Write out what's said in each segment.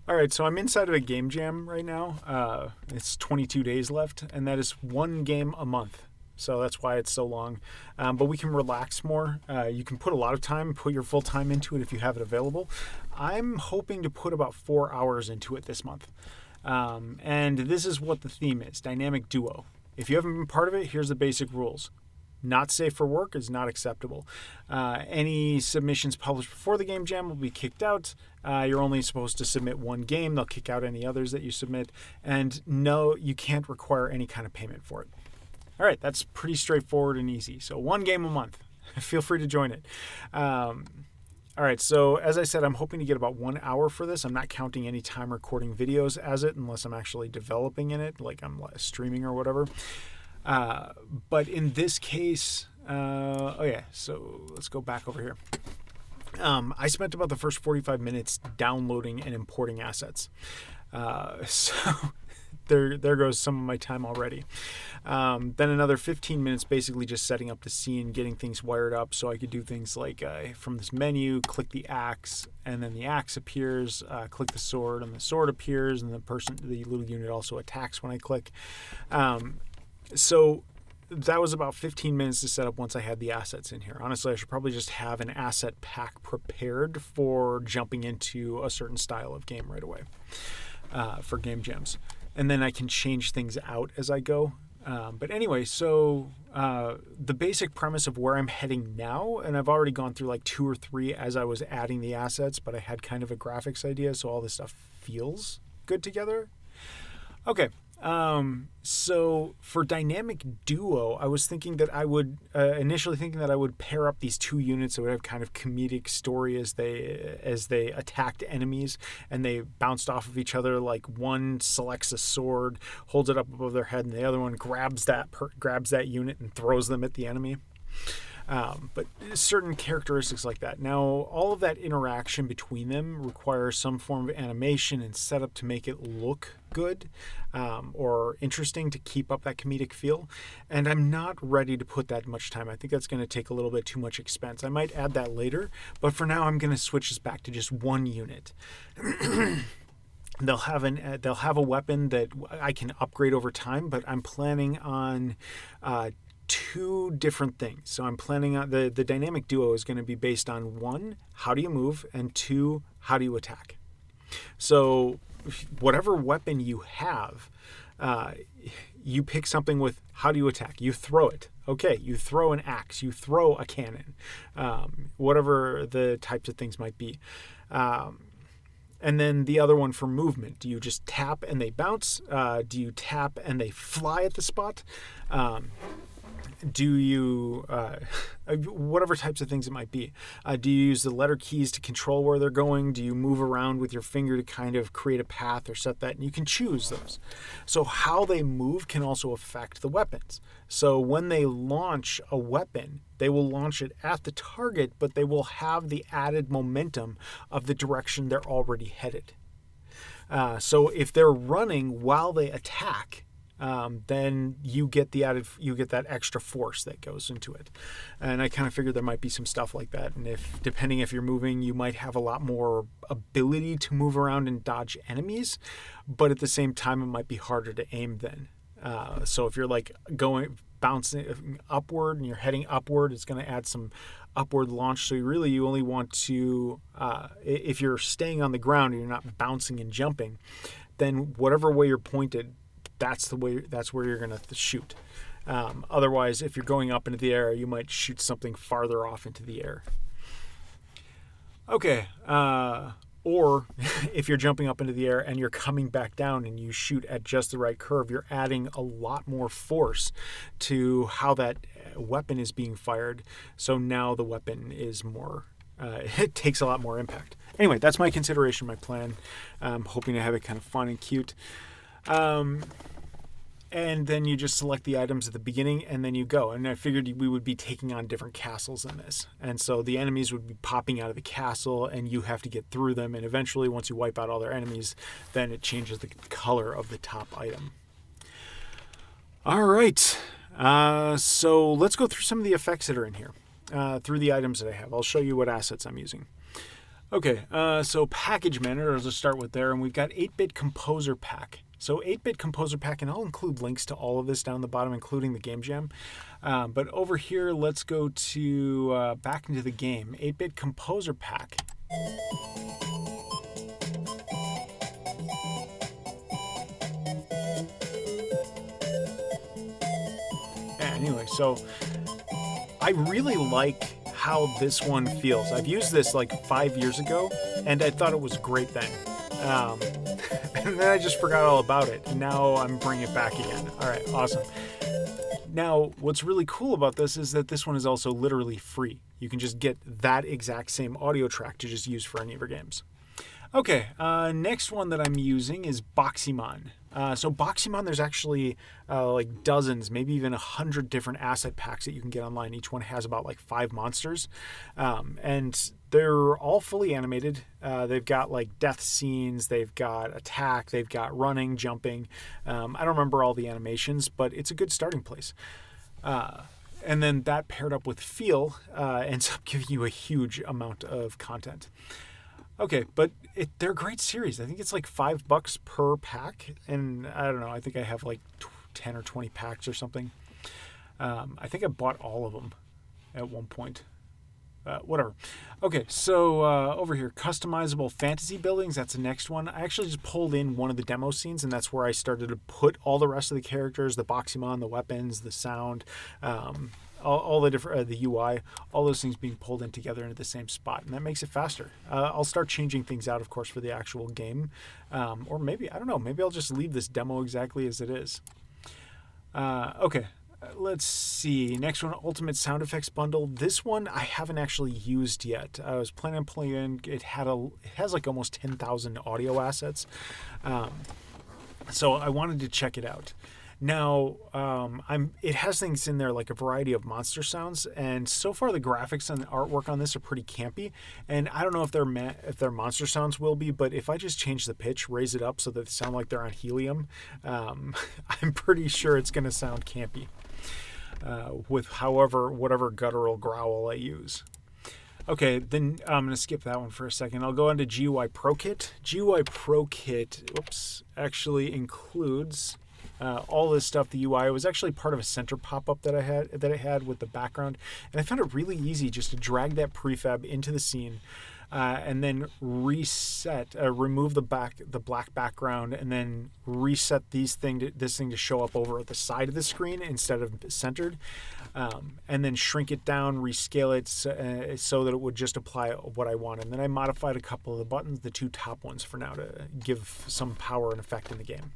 All right, so I'm inside of a game jam right now. It's 22 days left, and that is one game a month. So that's why it's so long. But we can relax more. You can put a lot of time, put your full time into it if you have it available. I'm hoping to put about 4 hours into it this month. And this is what the theme is, dynamic duo. If you haven't been part of it, here's the basic rules. Not safe for work is not acceptable. Any submissions published before the game jam will be kicked out. You're only supposed to submit one game. They'll kick out any others that you submit. And no, you can't require any kind of payment for it. All right, that's pretty straightforward and easy. So one game a month. Feel free to join it. All right, so as I said, I'm hoping to get about 1 hour for this. I'm not counting any time recording videos as it unless I'm actually developing in it, like I'm streaming or whatever. But in this case, so let's go back over here. I spent about the first 45 minutes downloading and importing assets. So there goes some of my time already. Then another 15 minutes basically just setting up the scene, getting things wired up so I could do things like from this menu, click the axe, and then the axe appears, click the sword, and the sword appears, and the little unit also attacks when I click. So that was about 15 minutes to set up once I had the assets in here. Honestly, I should probably just have an asset pack prepared for jumping into a certain style of game right away for game jams. And then I can change things out as I go. But anyway, so the basic premise of where I'm heading now, and I've already gone through like 2 or 3 as I was adding the assets, but I had kind of a graphics idea, so all this stuff feels good together. Okay. So for dynamic duo, I was thinking that I would initially thinking that I would pair up these 2 units that would have kind of comedic story as they attacked enemies and they bounced off of each other. Like one selects a sword, holds it up above their head, and the other one grabs that unit and throws them at the enemy. But certain characteristics like that. Now, all of that interaction between them requires some form of animation and setup to make it look good or interesting to keep up that comedic feel. And I'm not ready to put that much time. I think that's going to take a little bit too much expense. I might add that later, but for now, I'm going to switch this back to just one unit. They'll have a weapon that I can upgrade over time, but I'm planning on 2 different things. So I'm planning on the dynamic duo is going to be based on 1, how do you move, and 2, how do you attack. So whatever weapon you have, you pick something with how do you attack. You throw it. Okay, you throw an axe, you throw a cannon, whatever the types of things might be. And then the other one for movement. Do you just tap and they bounce? Do you tap and they fly at the spot? Do you, whatever types of things it might be, do you use the letter keys to control where they're going? Do you move around with your finger to kind of create a path or set that? And you can choose those. So how they move can also affect the weapons. So when they launch a weapon, they will launch it at the target, but they will have the added momentum of the direction they're already headed. So if they're running while they attack, then you get that extra force that goes into it. And I kind of figured there might be some stuff like that. And depending if you're moving, you might have a lot more ability to move around and dodge enemies, but at the same time, it might be harder to aim then. So if you're like bouncing upward and you're heading upward, it's going to add some upward launch. So you only want to, if you're staying on the ground and you're not bouncing and jumping, then whatever way you're pointed, that's where you're going to shoot. Otherwise, if you're going up into the air, you might shoot something farther off into the air. Okay. Or if you're jumping up into the air and you're coming back down and you shoot at just the right curve, you're adding a lot more force to how that weapon is being fired. So now the weapon is more, it takes a lot more impact. Anyway, that's my consideration, my plan. I'm hoping to have it kind of fun and cute. And then you just select the items at the beginning and then you go. And I figured we would be taking on different castles in this. And so the enemies would be popping out of the castle and you have to get through them. And eventually, once you wipe out all their enemies, then it changes the color of the top item. All right. So let's go through some of the effects that are in here through the items that I have. I'll show you what assets I'm using. Okay, so package manager, I'll just start with there, and we've got 8-bit composer pack. So 8-bit composer pack, and I'll include links to all of this down the bottom, including the game jam. But over here, let's go to back into the game. 8-bit composer pack. Anyway, so I really like how this one feels. I've used this like 5 years ago, and I thought it was great then. And then I just forgot all about it, and now I'm bringing it back again. All right, awesome. Now, what's really cool about this is that this one is also literally free. You can just get that exact same audio track to just use for any of your games. Okay, next one that I'm using is Boximon. So Boximon, there's actually like dozens, maybe even 100 different asset packs that you can get online. Each one has about like 5 monsters, and they're all fully animated. They've got like death scenes, they've got attack, they've got running, jumping. I don't remember all the animations, but it's a good starting place. And then that paired up with feel ends up giving you a huge amount of content. Okay, but they're a great series. I think it's like $5 per pack, and I don't know. I think I have like 10 or 20 packs or something. I think I bought all of them at one point. Whatever. Okay, so over here, customizable fantasy buildings. That's the next one. I actually just pulled in one of the demo scenes, and that's where I started to put all the rest of the characters, the Boximon, the weapons, the sound, all the different the UI, all those things being pulled in together into the same spot, and that makes it faster. I'll start changing things out, of course, for the actual game, or maybe I don't know. Maybe I'll just leave this demo exactly as it is. Okay. Let's see. Next one, Ultimate Sound Effects Bundle. This one I haven't actually used yet. I was planning on pulling it in. It has like almost 10,000 audio assets, so I wanted to check it out. Now, it has things in there like a variety of monster sounds, and so far the graphics and the artwork on this are pretty campy. And I don't know if their monster sounds will be, but if I just change the pitch, raise it up so that they sound like they're on helium, I'm pretty sure it's going to sound campy. With whatever guttural growl I use. Okay, then I'm going to skip that one for a second. I'll go on to GUI Pro Kit. GUI Pro Kit, actually includes all this stuff. The UI was actually part of a center pop-up that I had with the background, and I found it really easy just to drag that prefab into the scene. And then remove the black background, and then reset this thing to show up over at the side of the screen instead of centered, and then shrink it down, rescale it so that it would just apply what I want. And then I modified a couple of the buttons, the 2 top ones for now, to give some power and effect in the game.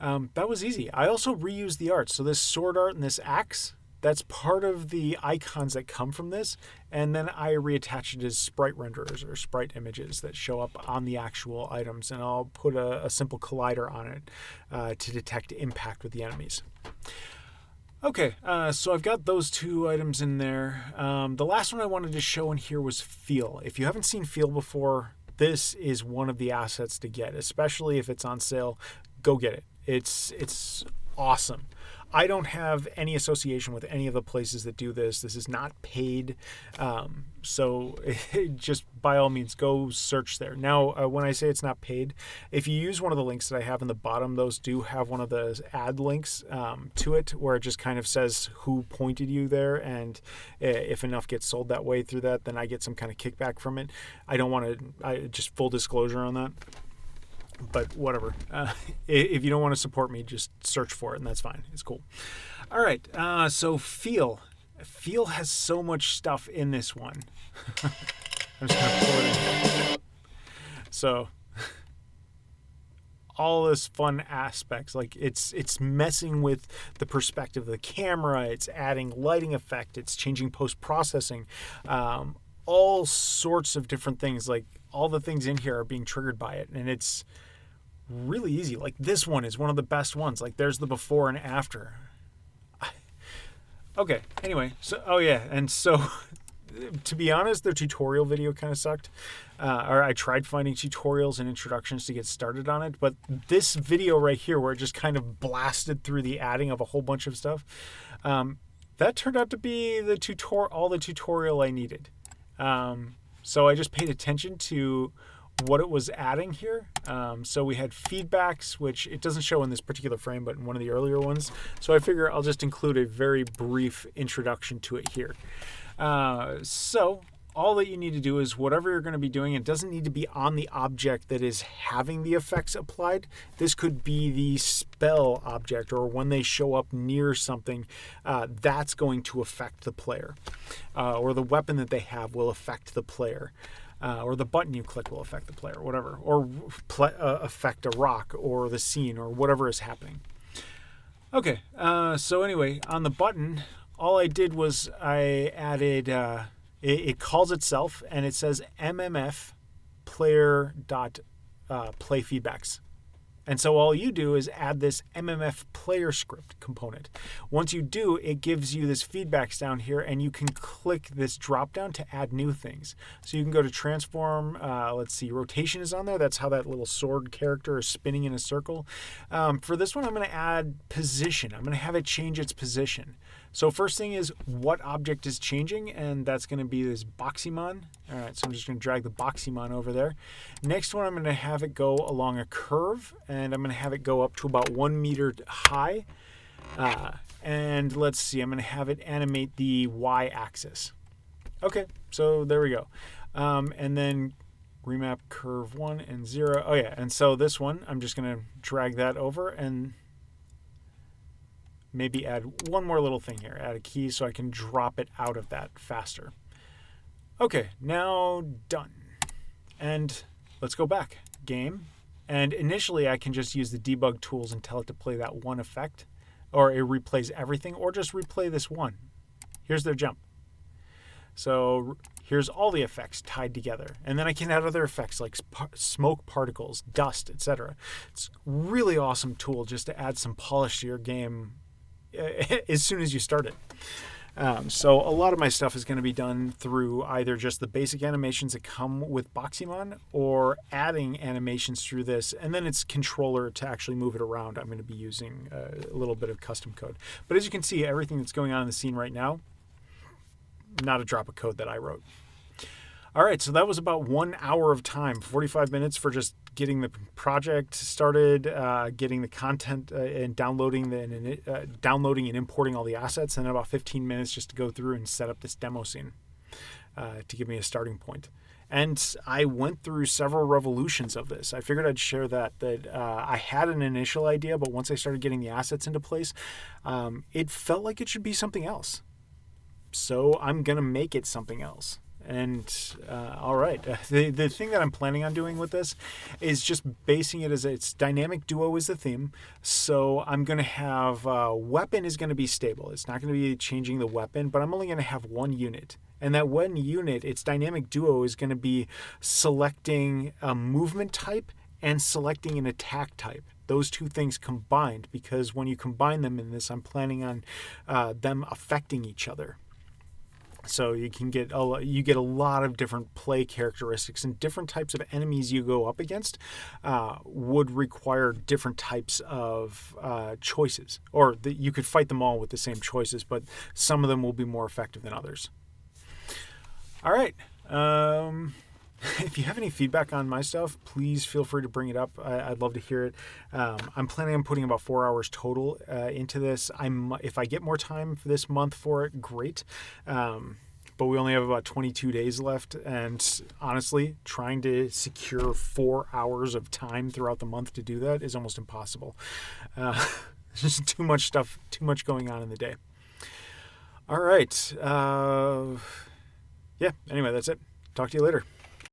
That was easy. I also reused the art. So this sword art and this axe, that's part of the icons that come from this, and then I reattach it as sprite renderers or sprite images that show up on the actual items, and I'll put a simple collider on it to detect impact with the enemies. Okay, so I've got those 2 items in there. The last one I wanted to show in here was feel. If you haven't seen feel before, this is one of the assets to get, especially if it's on sale. Go get it. It's awesome. I don't have any association with any of the places that do this. This is not paid. So just by all means, go search there. Now, when I say it's not paid, if you use one of the links that I have in the bottom, those do have one of the ad links to it, where it just kind of says who pointed you there. And if enough gets sold that way through that, then I get some kind of kickback from it. I don't want to, just full disclosure on that. But whatever. If you don't want to support me, just search for it, and that's fine. It's cool. All right. So feel. Feel has so much stuff in this one. I'm just going to pull it in. So all this fun aspects, like it's messing with the perspective of the camera. It's adding lighting effect. It's changing post-processing. All sorts of different things. Like all the things in here are being triggered by it, and it's really easy. Like this one is one of the best ones. Like there's the before and after. Okay, anyway, so to be honest, their tutorial video kind of sucked. Or I tried finding tutorials and introductions to get started on it, but this video right here, where it just kind of blasted through the adding of a whole bunch of stuff, that turned out to be all the tutorial I needed. So I just paid attention to what it was adding here. So we had feedbacks, which it doesn't show in this particular frame, but in one of the earlier ones. So I figure I'll just include a very brief introduction to it here. So all that you need to do is whatever you're going to be doing, it doesn't need to be on the object that is having the effects applied. This could be the spell object, or when they show up near something, that's going to affect the player. Or the weapon that they have will affect the player. Or the button you click will affect the player, whatever. Or affect a rock or the scene or whatever is happening. Okay, so anyway, on the button, all I did was I added... It calls itself and it says MMF player dot play feedbacks. And so all you do is add this MMF player script component. Once you do, it gives you this feedbacks down here, and you can click this drop down to add new things. So you can go to transform. Let's see, rotation is on there. That's how that little sword character is spinning in a circle. For this one, I'm going to add position. I'm going to have it change its position. So first thing is what object is changing, and that's going to be this Boximon. All right, so I'm just going to drag the Boximon over there. Next one, I'm going to have it go along a curve, and I'm going to have it go up to about 1 meter high. And let's see, I'm going to have it animate the y-axis. Okay, so there we go. And then remap curve 1 and 0. Oh yeah, and so this one, I'm just going to drag that over and maybe add one more little thing here. Add a key so I can drop it out of that faster. Okay, now done. And let's go back. Game. And initially I can just use the debug tools and tell it to play that one effect, or it replays everything, or just replay this one. Here's their jump. So here's all the effects tied together. And then I can add other effects like smoke particles, dust, etc. It's a really awesome tool just to add some polish to your game as soon as you start it. So a lot of my stuff is going to be done through either just the basic animations that come with Boximon, or adding animations through this, and then its controller to actually move it around. I'm going to be using a little bit of custom code. But as you can see, everything that's going on in the scene right now, not a drop of code that I wrote. All right, so that was about 1 hour of time, 45 minutes for just getting the project started, getting the content and downloading and importing all the assets, and then about 15 minutes just to go through and set up this demo scene to give me a starting point. And I went through several revolutions of this. I figured I'd share that I had an initial idea, but once I started getting the assets into place, it felt like it should be something else. So I'm going to make it something else. And all right, the thing that I'm planning on doing with this is just basing it as it's dynamic duo is the theme. So I'm going to have weapon is going to be stable. It's not going to be changing the weapon, but I'm only going to have one unit. And that one unit, its dynamic duo is going to be selecting a movement type and selecting an attack type. Those two things combined, because when you combine them in this, I'm planning on them affecting each other. So you can get a lot of different play characteristics, and different types of enemies you go up against would require different types of choices, or you could fight them all with the same choices, but some of them will be more effective than others. All right. If you have any feedback on my stuff, please feel free to bring it up. I'd love to hear it. I'm planning on putting about 4 hours total into this. If I get more time for this month for it, great. But we only have about 22 days left. And honestly, trying to secure 4 hours of time throughout the month to do that is almost impossible. Just too much stuff, too much going on in the day. All right. Yeah, anyway, that's it. Talk to you later.